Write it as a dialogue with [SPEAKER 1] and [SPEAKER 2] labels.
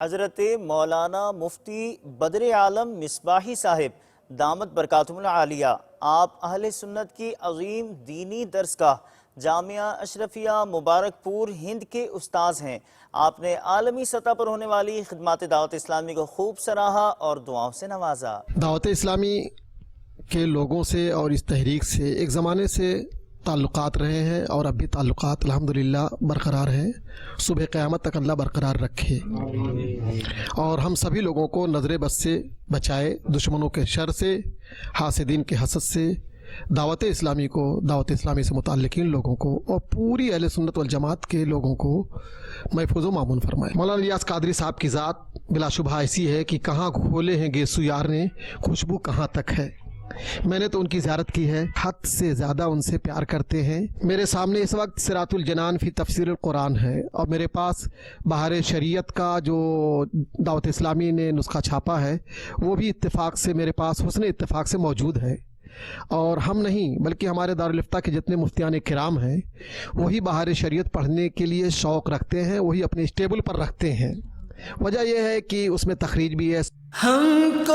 [SPEAKER 1] حضرت مولانا مفتی بدر عالم مصباحی صاحب دامت برکاتہم العالیہ آپ اہل سنت کی عظیم دینی درسگاہ جامعہ اشرفیہ مبارک پور ہند کے استاذ ہیں۔ آپ نے عالمی سطح پر ہونے والی خدمات دعوت اسلامی کو خوب سراہا اور دعاؤں سے نوازا۔
[SPEAKER 2] دعوت اسلامی کے لوگوں سے اور اس تحریک سے ایک زمانے سے تعلقات رہے ہیں اور اب بھی تعلقات الحمدللہ برقرار ہیں۔ صبح قیامت تک اللہ برقرار رکھے اور ہم سبھی لوگوں کو نظر بد سے بچائے، دشمنوں کے شر سے، حاسدین کے حسد سے، دعوت اسلامی کو، دعوت اسلامی سے متعلقین لوگوں کو اور پوری اہل سنت والجماعت کے لوگوں کو محفوظ و مامون فرمائے۔ مولانا الیاس قادری صاحب کی ذات بلا شبہ ایسی ہے کہ کہاں کھولے ہیں گیسو یار نے، خوشبو کہاں تک ہے۔ میں نے تو ان کی زیارت کی ہے، حد سے زیادہ ان سے پیار کرتے ہیں۔ میرے سامنے اس وقت صراط الجنان فی تفسیر القرآن ہے اور میرے پاس بہار شریعت کا جو دعوت اسلامی نے نسخہ چھاپا ہے وہ بھی اتفاق سے میرے پاس حسن اتفاق سے موجود ہے، اور ہم نہیں بلکہ ہمارے دارالفتہ کے جتنے مفتیان کرام ہیں وہی بہار شریعت پڑھنے کے لیے شوق رکھتے ہیں، وہی اپنے اسٹیبل پر رکھتے ہیں۔ وجہ یہ ہے کہ اس میں تخریج بھی ہے۔
[SPEAKER 3] ہم کو